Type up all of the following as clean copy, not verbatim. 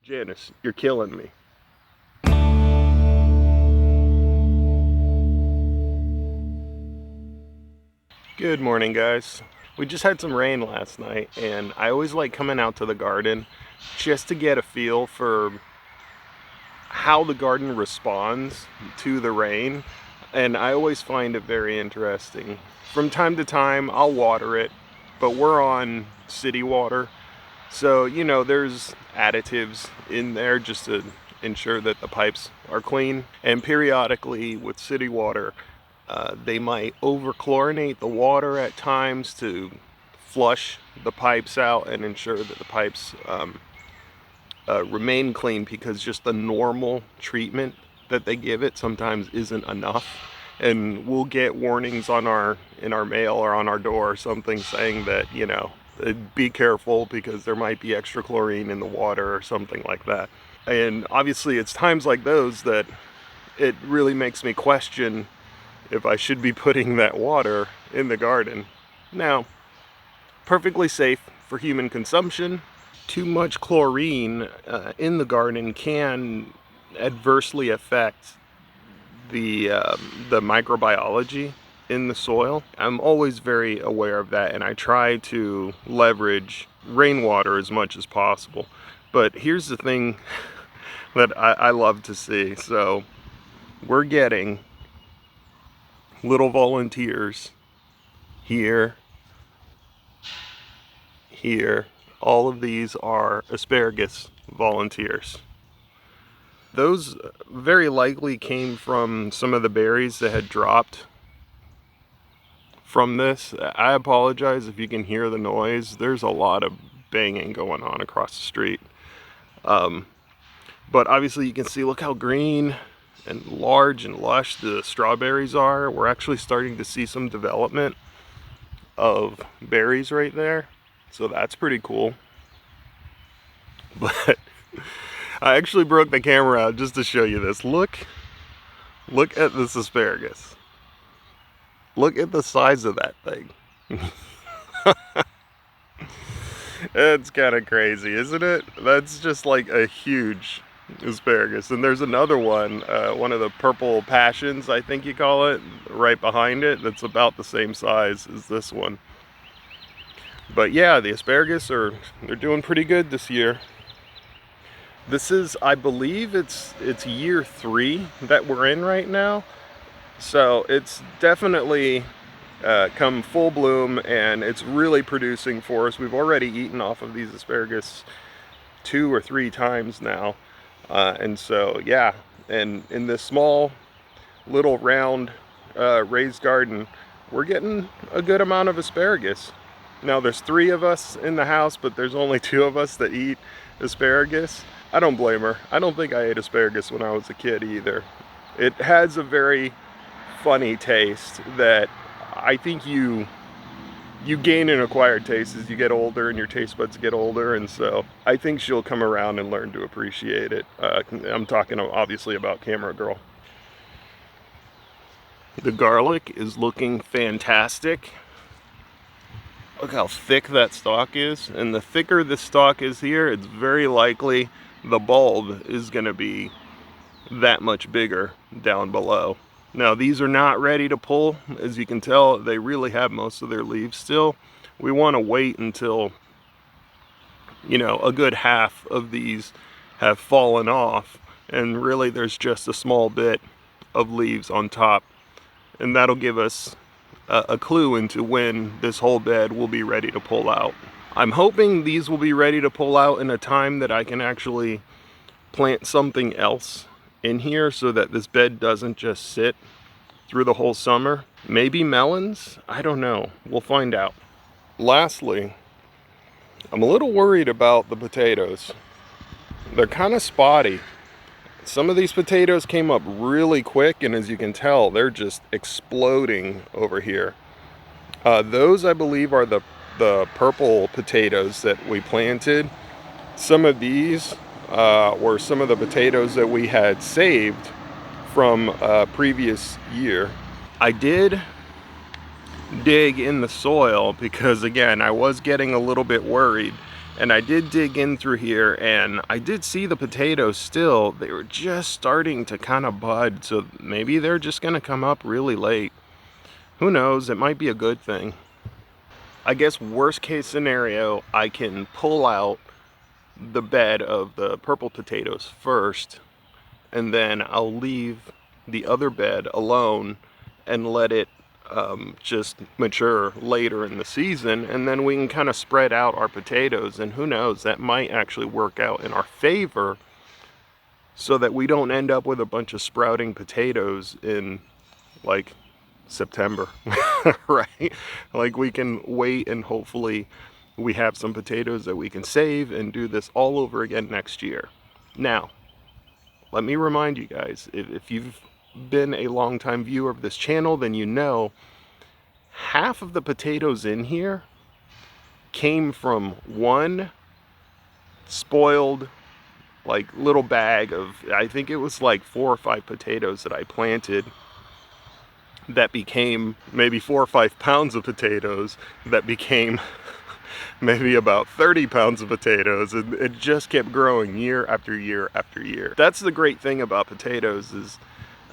Janice, you're killing me. Good morning, guys. We just had some rain last night, and I always like coming out to the garden just to get a feel for how the garden responds to the rain, and I always find it very interesting. From time to time, I'll water it, but we're on city water, so you know there's additives in there just to ensure that the pipes are clean. And periodically with city water, they might over-chlorinate the water at times to flush the pipes out and ensure that the pipes remain clean, because just the normal treatment that they give it sometimes isn't enough. And we'll get warnings on in our mail or on our door or something saying that, you know, be careful because there might be extra chlorine in the water or something like that. And obviously it's times like those that it really makes me question if I should be putting that water in the garden. Now, perfectly safe for human consumption. Too much chlorine in the garden can adversely affect the microbiology in the soil. I'm always very aware of that, and I try to leverage rainwater as much as possible. But here's the thing that I love to see. So we're getting little volunteers here. All of these are asparagus volunteers. Those very likely came from some of the berries that had dropped from this. I apologize if you can hear the noise. There's a lot of banging going on across the street. But obviously you can see, look how green and large and lush the strawberries are. We're actually starting to see some development of berries right there, so that's pretty cool. But I actually broke the camera out just to show you this. Look at this asparagus. Look at the size of that thing. It's kind of crazy, isn't it? That's just like a huge asparagus. And there's another one, one of the purple passions, I think you call it, right behind it, that's about the same size as this one. But yeah, the asparagus they're doing pretty good this year. This is, I believe it's year 3 that we're in right now. So it's definitely come full bloom, and it's really producing for us. We've already eaten off of these asparagus 2 or 3 times now. And so, yeah, and in this small little round raised garden, we're getting a good amount of asparagus. Now there's 3 of us in the house, but there's only 2 of us that eat asparagus. I don't blame her. I don't think I ate asparagus when I was a kid either. It has a very funny taste that I think you gain an acquired taste as you get older and your taste buds get older, and so I think she'll come around and learn to appreciate it. I'm talking obviously about Camera Girl. The garlic is looking fantastic. Look how thick that stalk is, and the thicker the stalk is here, it's very likely the bulb is going to be that much bigger down below. Now these are not ready to pull. As you can tell, they really have most of their leaves still. We want to wait until, you know, a good half of these have fallen off, and really there's just a small bit of leaves on top, and that'll give us a clue into when this whole bed will be ready to pull out. I'm hoping these will be ready to pull out in a time that I can actually plant something else in here so that this bed doesn't just sit through the whole summer. Maybe melons? I don't know. We'll find out. Lastly, I'm a little worried about the potatoes. They're kind of spotty. Some of these potatoes came up really quick, and as you can tell, they're just exploding over here. Those, I believe, are the purple potatoes that we planted. Some of these were some of the potatoes that we had saved from a previous year. I did dig in the soil because, again, I was getting a little bit worried And I did dig in through here, and I did see the potatoes still. They were just starting to kind of bud, so maybe they're just gonna come up really late. Who knows, it might be a good thing. I guess worst case scenario, I can pull out the bed of the purple potatoes first, and then I'll leave the other bed alone and let it just mature later in the season, and then we can kind of spread out our potatoes, and who knows, that might actually work out in our favor so that we don't end up with a bunch of sprouting potatoes in like September. Right? Like, we can wait and hopefully we have some potatoes that we can save and do this all over again next year. Now, let me remind you guys, if you've been a long-time viewer of this channel, then you know half of the potatoes in here came from one spoiled like little bag of, I think it was like 4 or 5 potatoes that I planted that became maybe 4 or 5 pounds of potatoes that became maybe about 30 pounds of potatoes, and it just kept growing year after year after year. That's the great thing about potatoes, is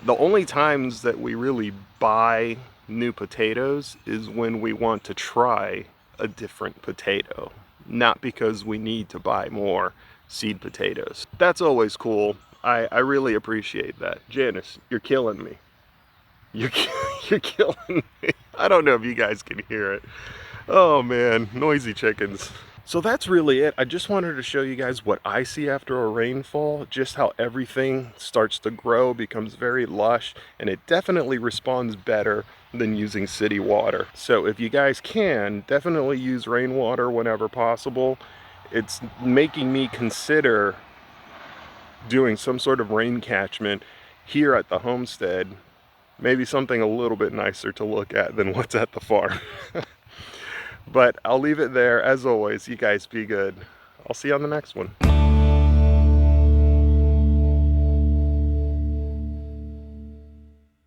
the only times that we really buy new potatoes is when we want to try a different potato, not because we need to buy more seed potatoes. That's always cool. I really appreciate that. Janice, you're killing me. You're, you're killing me. I don't know if you guys can hear it. Oh man, noisy chickens. So that's really it. I just wanted to show you guys what I see after a rainfall, just how everything starts to grow, becomes very lush, and it definitely responds better than using city water. So if you guys can, definitely use rainwater whenever possible. It's making me consider doing some sort of rain catchment here at the homestead. Maybe something a little bit nicer to look at than what's at the farm. But I'll leave it there. As always, you guys be good. I'll see you on the next one.